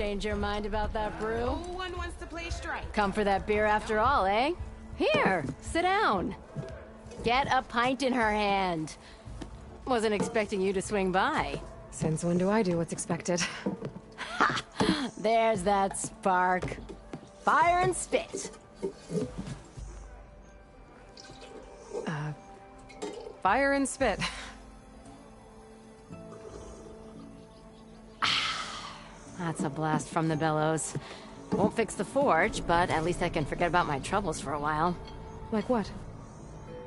change your mind about that brew? No one wants to play strike. Come for that beer after all, eh? Here, sit down. Get a pint in her hand. Wasn't expecting you to swing by. Since when do I do what's expected? Ha! There's that spark. Fire and spit. Fire and spit. That's a blast from the bellows. Won't fix the forge, but at least I can forget about my troubles for a while. Like what?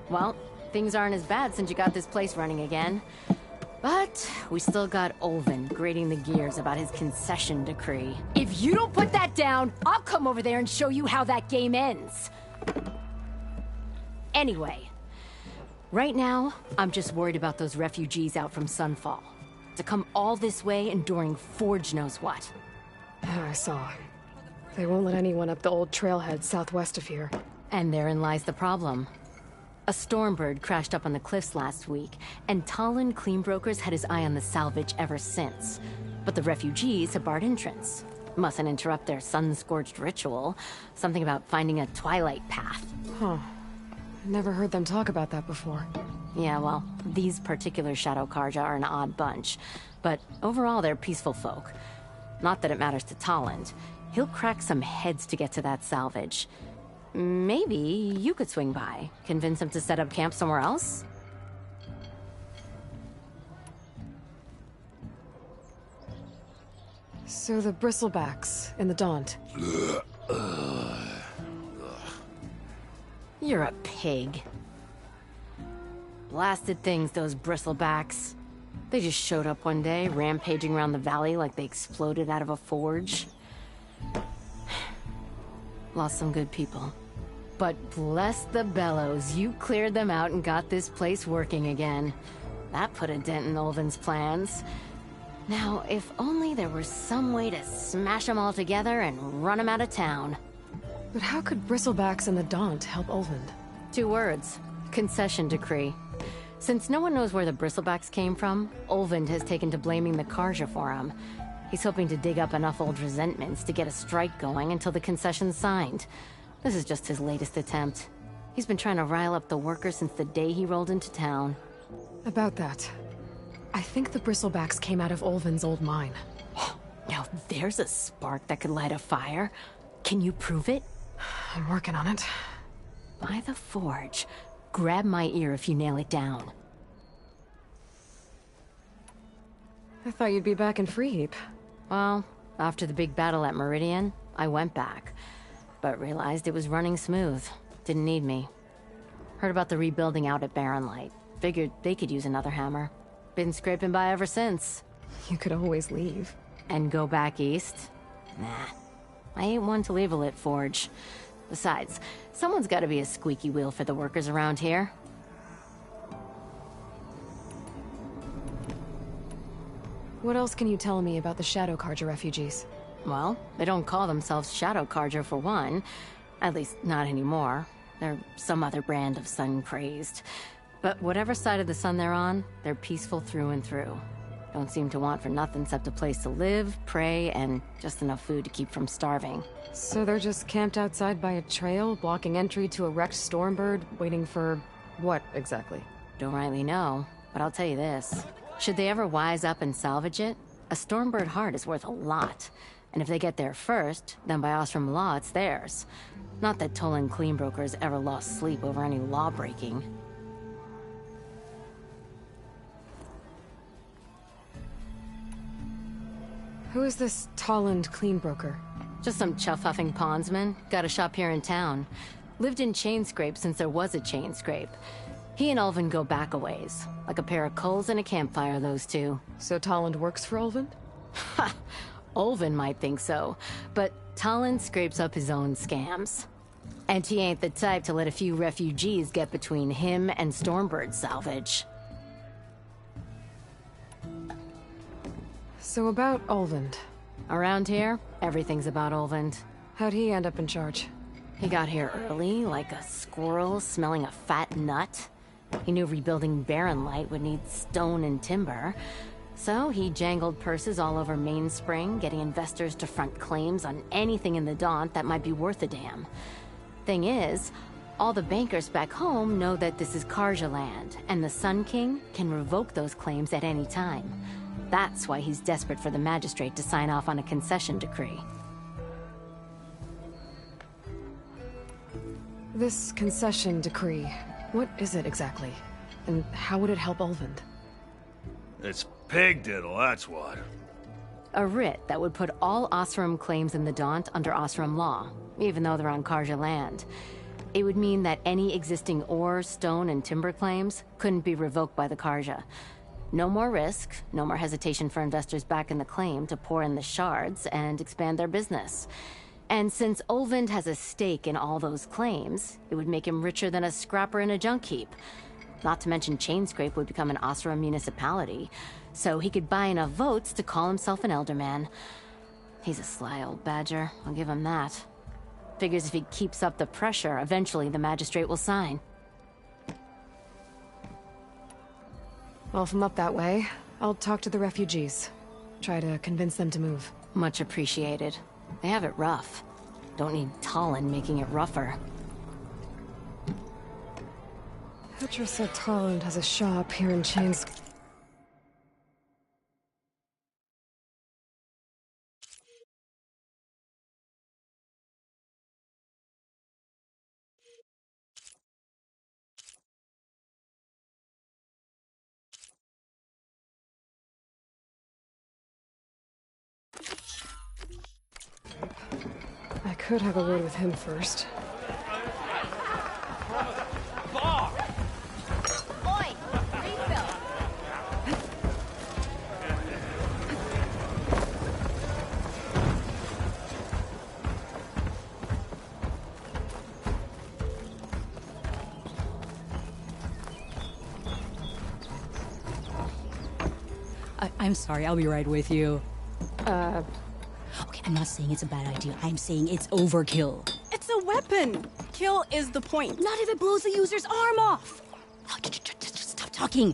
Well, things aren't as bad since you got this place running again. But we still got Olvin grating the gears about his concession decree. If you don't put that down, I'll come over there and show you how that game ends. Anyway, right now, I'm just worried about those refugees out from Sunfall. To come all this way enduring Forge knows what. Yeah, I saw. They won't let anyone up the old trailhead southwest of here. And therein lies the problem. A Stormbird crashed up on the cliffs last week, and Talon Cleanbrokers had his eye on the salvage ever since. But the refugees have barred entrance. Mustn't interrupt their sun-scorched ritual. Something about finding a twilight path. Huh. Never heard them talk about that before. Yeah, well, these particular Shadow Karja are an odd bunch. But overall, they're peaceful folk. Not that it matters to Talon. He'll crack some heads to get to that salvage. Maybe you could swing by, convince him to set up camp somewhere else? So the bristlebacks in the Daunt. You're a pig. Blasted things, those bristlebacks. They just showed up one day, rampaging around the valley like they exploded out of a forge. Lost some good people. But bless the bellows, you cleared them out and got this place working again. That put a dent in Olvin's plans. Now, if only there were some way to smash them all together and run them out of town. But how could bristlebacks in the Daunt help Olvind? 2 words. Concession decree. Since no one knows where the bristlebacks came from, Olvind has taken to blaming the Karja for them. He's hoping to dig up enough old resentments to get a strike going until the concession's signed. This is just his latest attempt. He's been trying to rile up the workers since the day he rolled into town. About that, I think the bristlebacks came out of Olvin's old mine. Now there's a spark that could light a fire. Can you prove it? I'm working on it. By the forge. Grab my ear if you nail it down. I thought you'd be back in Freeheap. Well, after the big battle at Meridian, I went back. But realized it was running smooth. Didn't need me. Heard about the rebuilding out at Barren Light. Figured they could use another hammer. Been scraping by ever since. You could always leave. And go back east? Nah. I ain't one to leave a lit forge. Besides, someone's gotta be a squeaky wheel for the workers around here. What else can you tell me about the Shadow Karja refugees? Well, they don't call themselves Shadow Karja for one. At least, not anymore. They're some other brand of sun-crazed. But whatever side of the sun they're on, they're peaceful through and through. Don't seem to want for nothing except a place to live, pray, and just enough food to keep from starving. So they're just camped outside by a trail, blocking entry to a wrecked Stormbird, waiting for... what, exactly? Don't rightly know, but I'll tell you this. Should they ever wise up and salvage it, a Stormbird heart is worth a lot. And if they get there first, then by Ostrom law, it's theirs. Not that Tolan Cleanbrokers ever lost sleep over any law-breaking. Who is this Talland Cleanbroker? Just some chuff-huffing pondsman. Got a shop here in town. Lived in Chainscrape since there was a Chainscrape. He and Ulvin go back a ways. Like a pair of coals and a campfire, those two. So Talland works for Ulvin? Ha! Ulvin might think so, but Talon scrapes up his own scams. And he ain't the type to let a few refugees get between him and Stormbird salvage. So about Ulvind. Around here, everything's about Ulvind. How'd he end up in charge? He got here early, like a squirrel smelling a fat nut. He knew rebuilding Barren Light would need stone and timber, So he jangled purses all over Mainspring, getting investors to front claims on anything in the Daunt that might be worth a damn. Thing is, all the bankers back home know that this is Karja land, and the Sun King can revoke those claims at any time. That's why he's desperate for the magistrate to sign off on a concession decree. This concession decree, what is it exactly? And how would it help Ulvund? It's pig diddle, that's what. A writ that would put all Osram claims in the Daunt under Osram law, even though they're on Karja land. It would mean that any existing ore, stone, and timber claims couldn't be revoked by the Karja. No more risk, no more hesitation for investors back in the claim to pour in the shards and expand their business. And since Ulvund has a stake in all those claims, it would make him richer than a scrapper in a junk heap. Not to mention Chainscrape would become an Osram municipality, so he could buy enough votes to call himself an Elderman. He's a sly old badger, I'll give him that. Figures if he keeps up the pressure, eventually the magistrate will sign. Well, if I'm up that way, I'll talk to the refugees. Try to convince them to move. Much appreciated. They have it rough. Don't need Talon making it rougher. Petra said Talland has a shop here in Chains. I could have a word with him first. I'm sorry, I'll be right with you. Okay, I'm not saying it's a bad idea. I'm saying it's overkill. It's a weapon. Kill is the point. Not if it blows the user's arm off. Oh, just stop talking.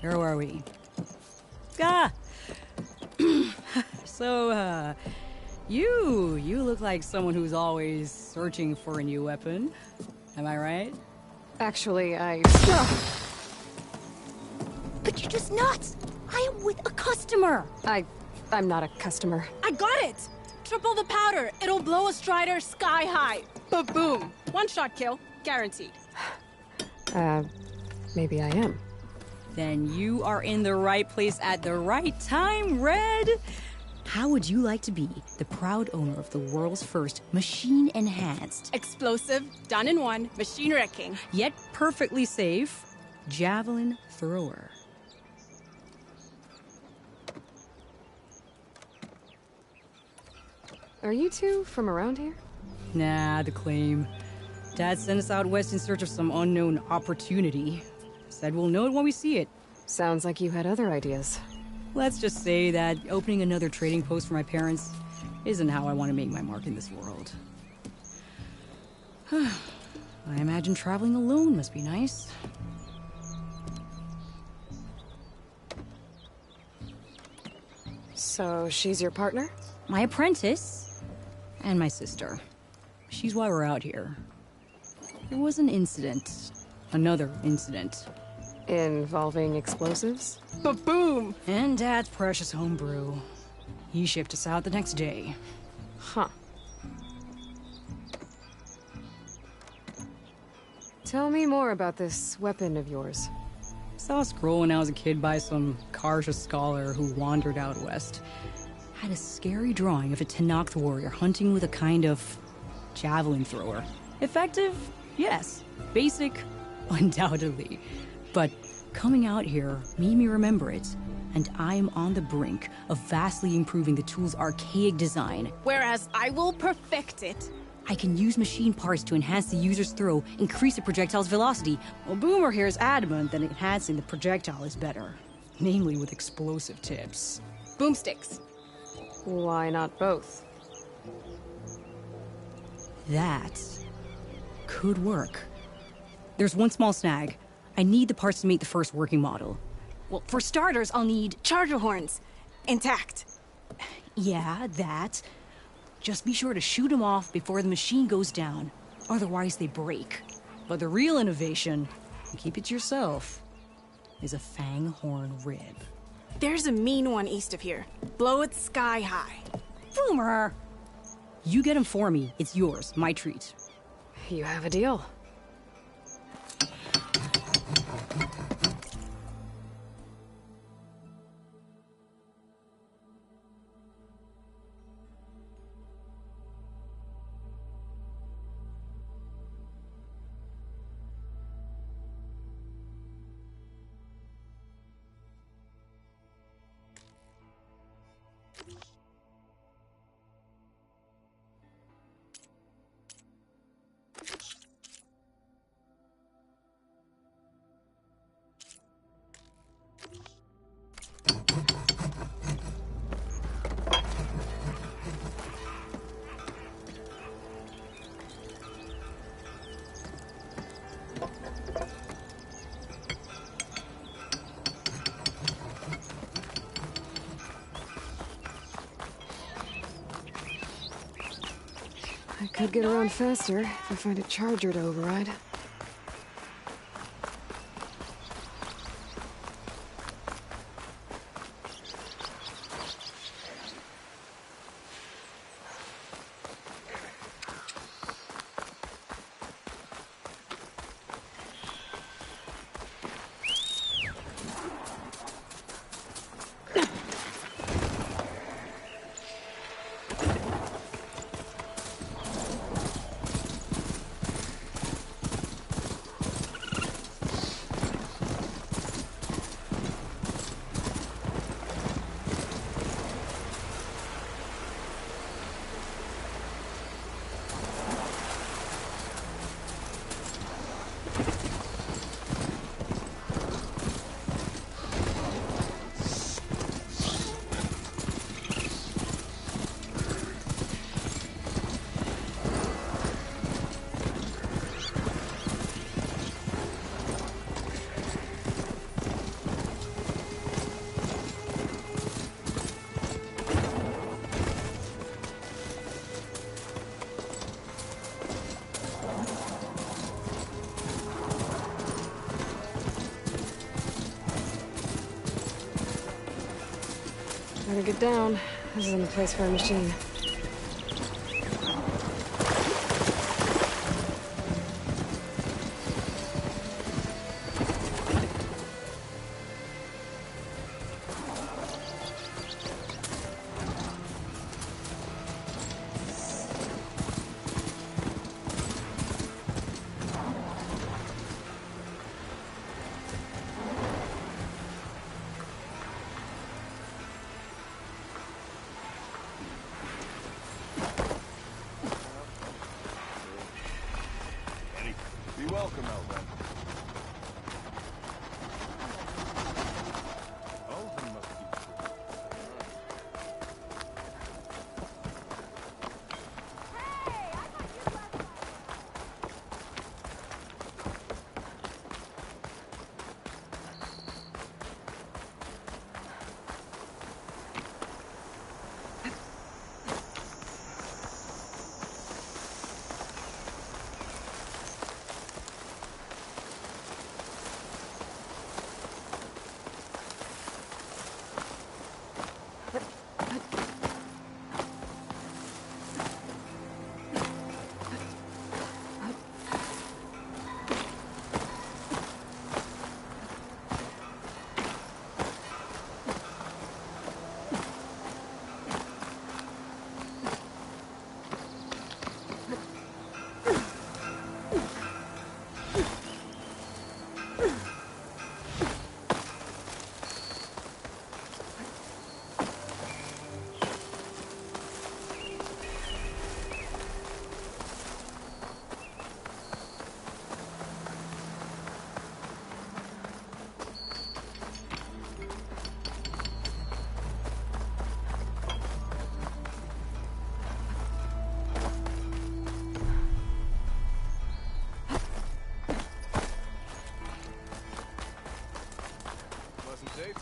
Where are we? So, you look like someone who's always searching for a new weapon. Am I right? Actually, But you're just nuts. I am with a customer. I'm not a customer. I got it. Triple the powder. It'll blow a Strider sky high. Ba-boom. One shot kill. Guaranteed. Maybe I am. Then you are in the right place at the right time, Red. How would you like to be the proud owner of the world's first machine-enhanced, Explosive, done in one, machine wrecking. Yet perfectly safe, javelin thrower? Are you two from around here? Nah, the claim. Dad sent us out west in search of some unknown opportunity. Said we'll know it when we see it. Sounds like you had other ideas. Let's just say that opening another trading post for my parents isn't how I want to make my mark in this world. I imagine traveling alone must be nice. So she's your partner? My apprentice and my sister. She's why we're out here. There was an incident. Another incident. Involving explosives? Ba-boom. And Dad's precious homebrew. He shipped us out the next day. Huh. Tell me more about this weapon of yours. Saw a scroll when I was a kid by some Karja scholar who wandered out west. Had a scary drawing of a Tenakth warrior hunting with a kind of javelin thrower. Effective? Yes. Basic? Undoubtedly. But coming out here made me remember it, and I'm on the brink of vastly improving the tool's archaic design. Whereas I will perfect it. I can use machine parts to enhance the user's throw, increase the projectile's velocity. Well, Boomer here is adamant that enhancing the projectile is better. Namely with explosive tips. Boomsticks. Why not both? That could work. There's one small snag. I need the parts to make the first working model. Well, for starters, I'll need... Charger horns. Intact. Yeah, that. Just be sure to shoot them off before the machine goes down. Otherwise, they break. But the real innovation, and keep it to yourself, is a fang horn rib. There's a mean one east of here. Blow it sky high. Boomer! You get him for me. It's yours. My treat. You have a deal. I could get around faster if I find a charger to override. Better get down. This isn't the place for a machine.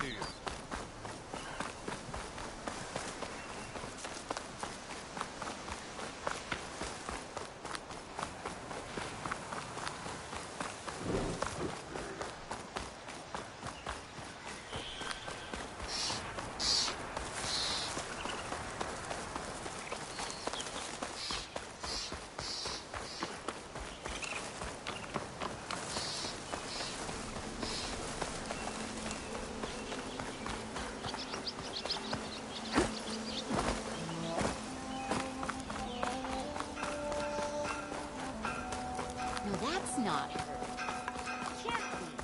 to you. No, that's not her. Can't be.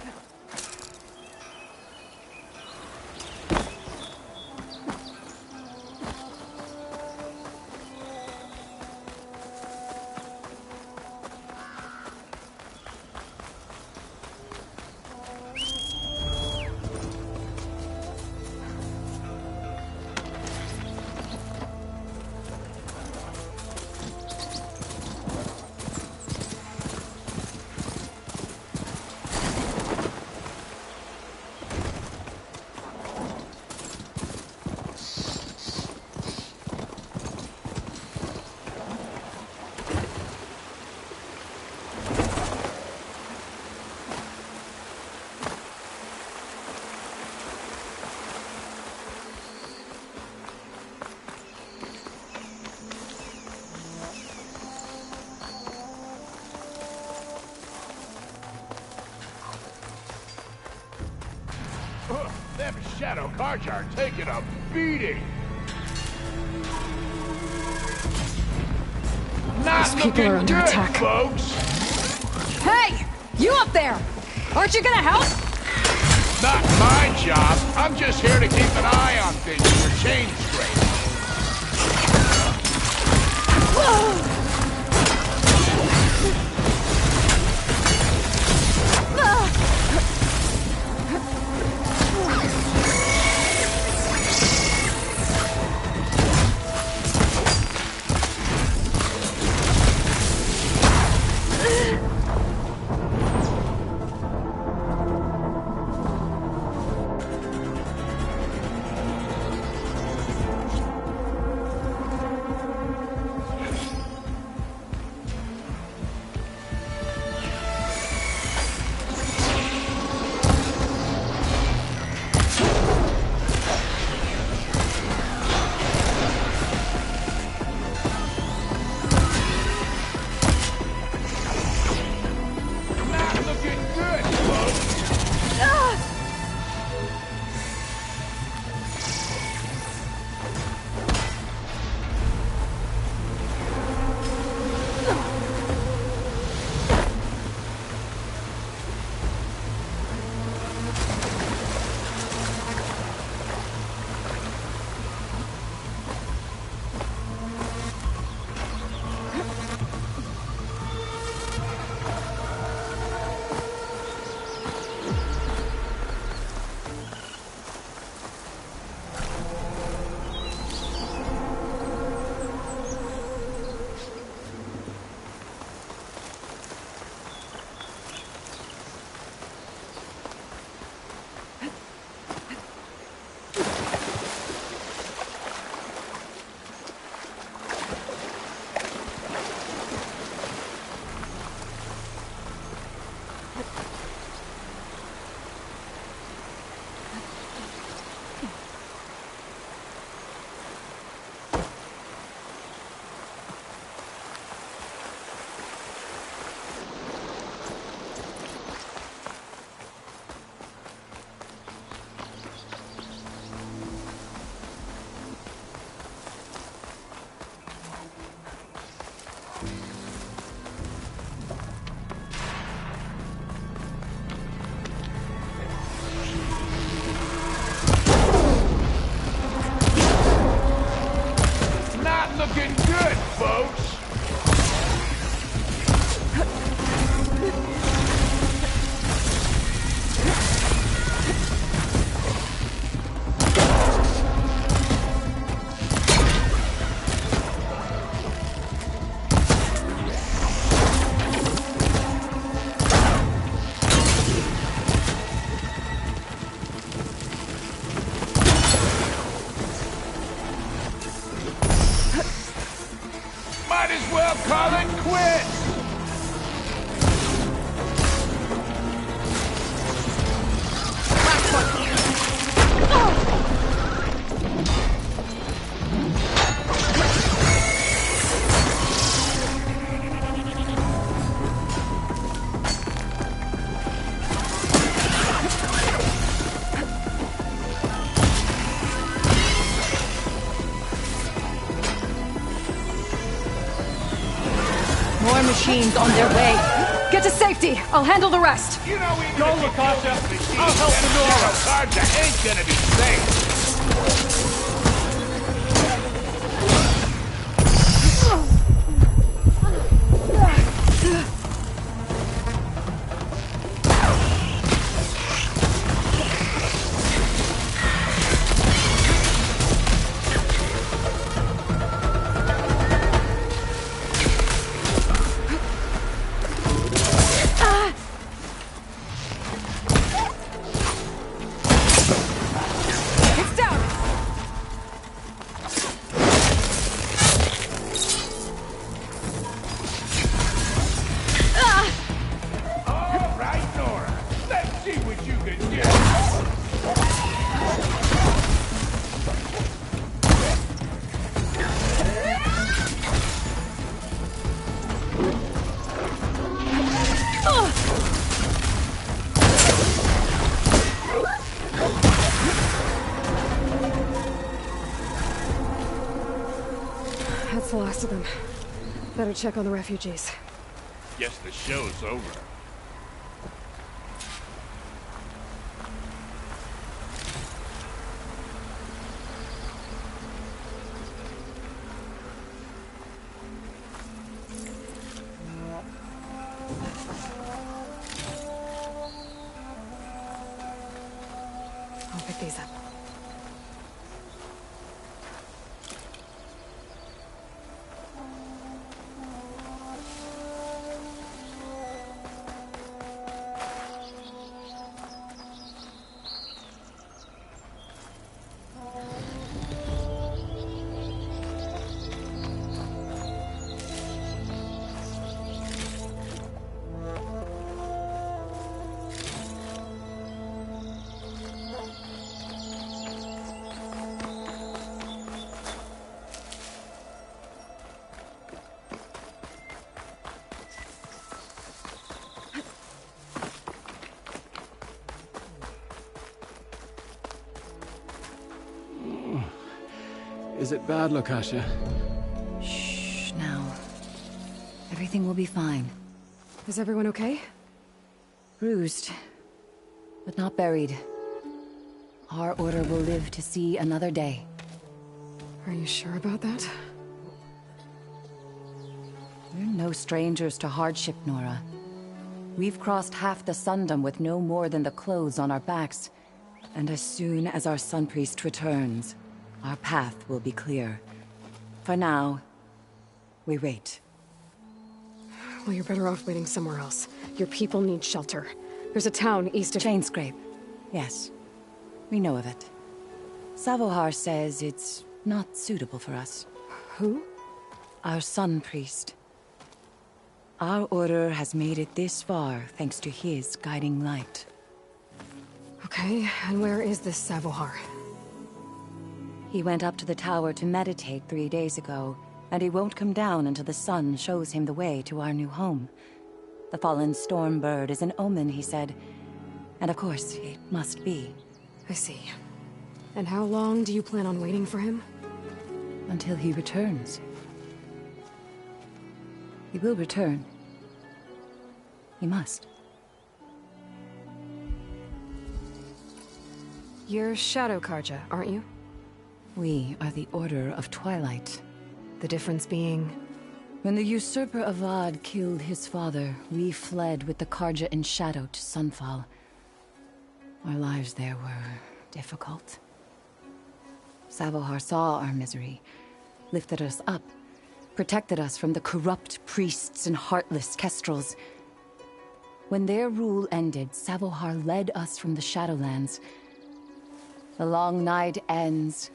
Them shadow cars are taking a beating. Not These people are under good, attack. folks. Hey! You up there! Aren't you gonna help? Not my job. I'm just here to keep an eye on things for change straight. machines on their way. Get to safety. I'll handle the rest. You know, go, Latasha. I'll help Nora. Carja ain't gonna be safe. That's the last of them. Better check on the refugees. Guess the show's over. I'll pick these up. Is it bad, Latasha? Shh, now. Everything will be fine. Is everyone okay? Bruised, but not buried. Our order will live to see another day. Are you sure about that? We're no strangers to hardship, Nora. We've crossed half the Sundom with no more than the clothes on our backs. And as soon as our Sun Priest returns, our path will be clear. For now, we wait. Well, you're better off waiting somewhere else. Your people need shelter. There's a town east of... Chainscrape. Yes. We know of it. Savohar says it's not suitable for us. Who? Our Sun Priest. Our order has made it this far thanks to his guiding light. Okay, and where is this Savohar? He went up to the tower to meditate 3 days ago, and he won't come down until the sun shows him the way to our new home. The fallen storm bird is an omen, he said. And of course, it must be. I see. And how long do you plan on waiting for him? Until he returns. He will return. He must. You're Shadow Karja, aren't you? We are the Order of Twilight. The difference being... When the usurper Avad killed his father, we fled with the Karja in shadow to Sunfall. Our lives there were difficult. Savohar saw our misery, lifted us up, protected us from the corrupt priests and heartless kestrels. When their rule ended, Savohar led us from the Shadowlands. The long night ends,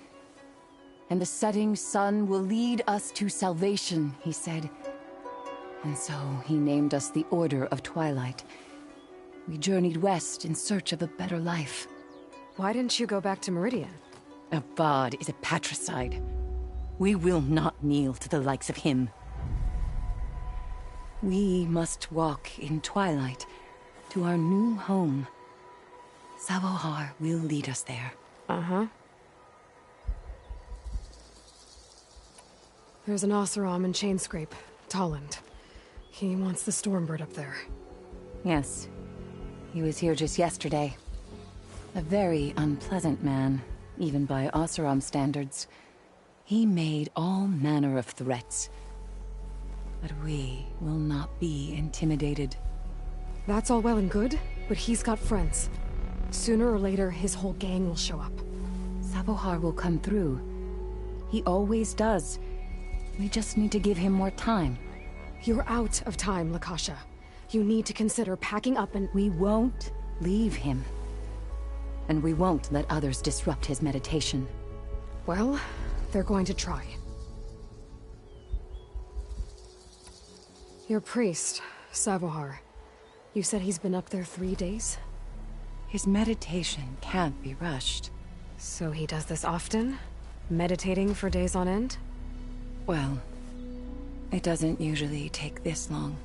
and the setting sun will lead us to salvation, he said. And so he named us the Order of Twilight. We journeyed west in search of a better life. Why didn't you go back to Meridian? Avad is a patricide. We will not kneel to the likes of him. We must walk in twilight to our new home. Savohar will lead us there. Uh-huh. There's an Oseram in Chainscrape, Tolland. He wants the Stormbird up there. Yes. He was here just yesterday. A very unpleasant man, even by Oseram standards. He made all manner of threats. But we will not be intimidated. That's all well and good, but he's got friends. Sooner or later, his whole gang will show up. Savohar will come through. He always does. We just need to give him more time. You're out of time, Lakasha. You need to consider packing up and— We won't leave him. And we won't let others disrupt his meditation. Well, they're going to try. Your priest, Savohar. You said he's been up there 3 days? His meditation can't be rushed. So he does this often? Meditating for days on end? Well, it doesn't usually take this long.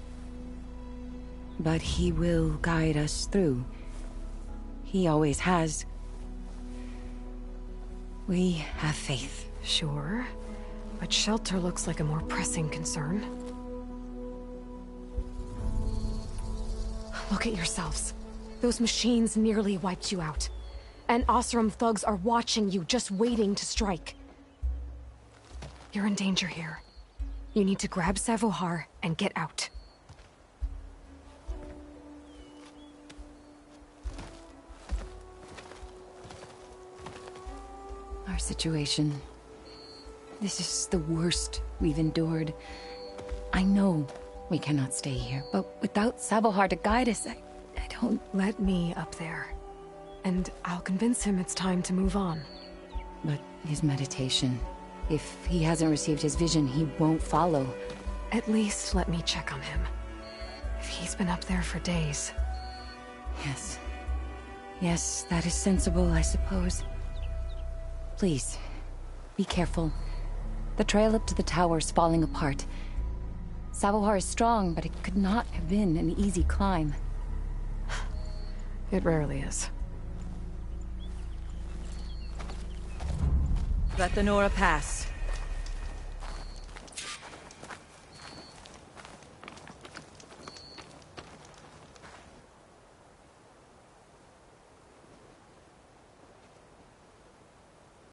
But he will guide us through. He always has. We have faith. Sure, but shelter looks like a more pressing concern. Look at yourselves. Those machines nearly wiped you out. And Oseram thugs are watching you, just waiting to strike. You're in danger here. You need to grab Savohar and get out. Our situation. This is the worst we've endured. I know we cannot stay here, but without Savohar to guide us, I don't... Let me up there. And I'll convince him it's time to move on. But his meditation... If he hasn't received his vision, he won't follow. At least let me check on him. If he's been up there for days. Yes. Yes, that is sensible, I suppose. Please, be careful. The trail up to the tower's falling apart. Savohar is strong, but it could not have been an easy climb. It rarely is. Let the Nora pass.